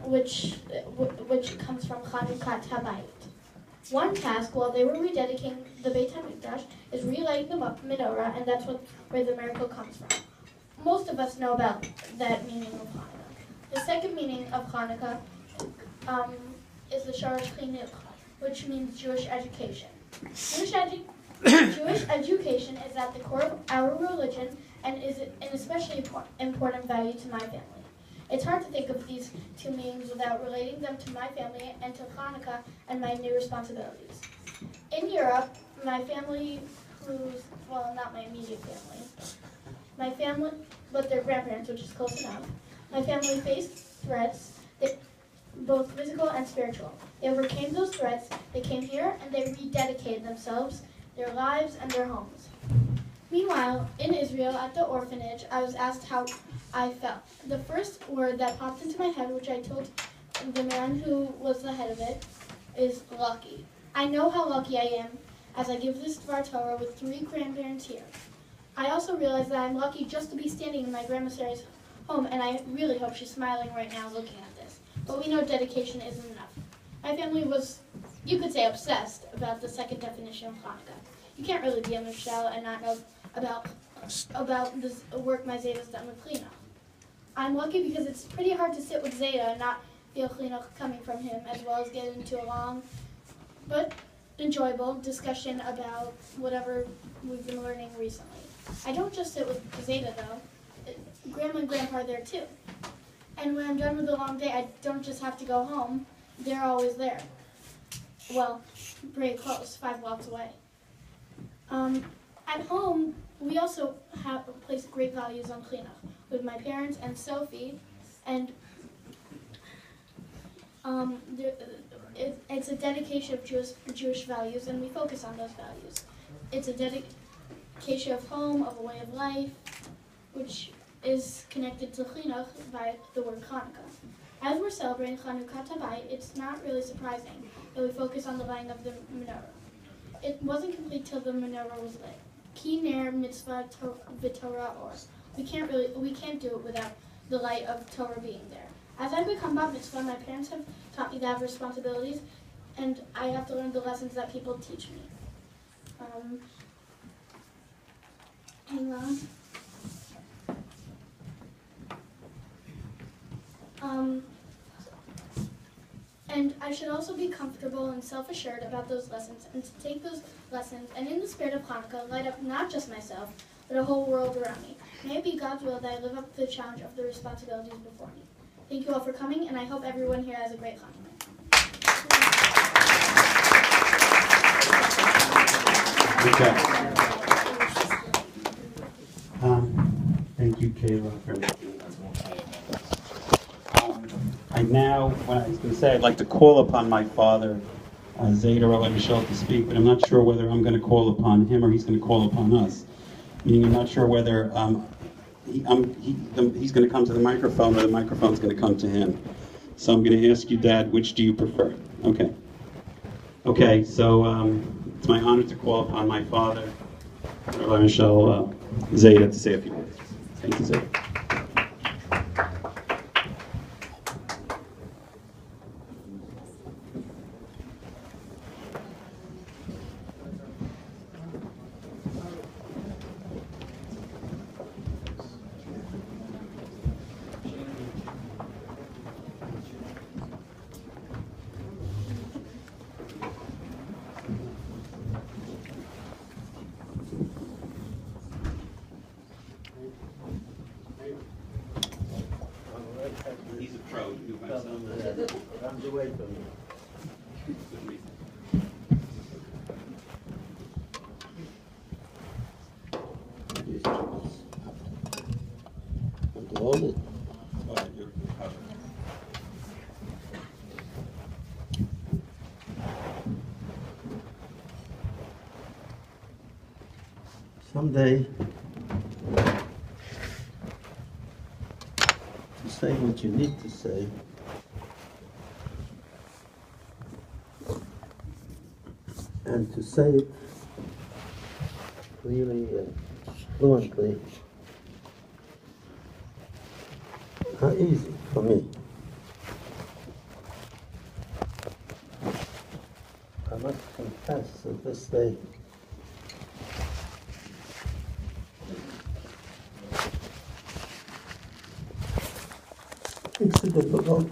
which comes from Chanukah Tabayit. One task while they were rededicating the Beit HaMikdash is relighting the menorah, and that's where the miracle comes from. Most of us know about that meaning of Hanukkah. The second meaning of Hanukkah is the Sharash Chinuch, which means Jewish education. Jewish education is at the core of our religion and is an especially important value to my family. It's hard to think of these two meanings without relating them to my family and to Hanukkah and my new responsibilities. In Europe, my family not my immediate family, but their grandparents, which is close enough, my family faced threats, both physical and spiritual. They overcame those threats, they came here, and they rededicated themselves, their lives, and their homes. Meanwhile, in Israel, at the orphanage, I was asked how I felt. The first word that popped into my head, which I told the man who was the head of it, is lucky. I know how lucky I am as I give this Dvar Torah with 3 grandparents here. I also realize that I'm lucky just to be standing in my grandma Sarah's home, and I really hope she's smiling right now looking at this. But we know dedication isn't enough. My family was, you could say, obsessed about the second definition of Hanukkah. You can't really be a Michelle and not know about this work my Zayda's done with Chinuch. I'm lucky because it's pretty hard to sit with Zayda and not feel Chinuch coming from him, as well as get into a long but enjoyable discussion about whatever we've been learning recently. I don't just sit with Zayda though. Grandma and Grandpa are there too. And when I'm done with a long day, I don't just have to go home. They're always there. Well, pretty close, 5 blocks away. At home, we also have placed great values on Chinuch with my parents and Sophie, and it's a dedication of Jewish values, and we focus on those values. It's a dedication of home, of a way of life, which is connected to Chinuch by the word Chanukah. As we're celebrating Chanukah Tabayit, it's not really surprising that we focus on the lighting of the menorah. It wasn't complete till the menorah was lit. Ki ner mitzvah v'torah or. We can't do it without the light of Torah being there. As I become bat mitzvah, my parents have taught me to have responsibilities, and I have to learn the lessons that people teach me. Hang on. And I should also be comfortable and self-assured about those lessons, and to take those lessons, and in the spirit of Hanukkah, light up not just myself, but a whole world around me. May it be God's will that I live up to the challenge of the responsibilities before me. Thank you all for coming, and I hope everyone here has a great Hanukkah. Thank you, Kayla, for making that. What I was going to say, I'd like to call upon my father, Zayda or Michelle, to speak, but I'm not sure whether I'm going to call upon him or he's going to call upon us. Meaning, I'm not sure whether he's going to come to the microphone or the microphone's going to come to him. So I'm going to ask you, Dad, which do you prefer? Okay. Okay, so it's my honor to call upon my father, Rabbi Michelle Zayda, to say a few words. Thank you, Zayda. He's a pro. Do it by himself. Runs away from me. Want to hold it? You're covered. Someday, to say what you need to say, and to say it clearly and fluently, not easy for me. I must confess that this day it's a difficult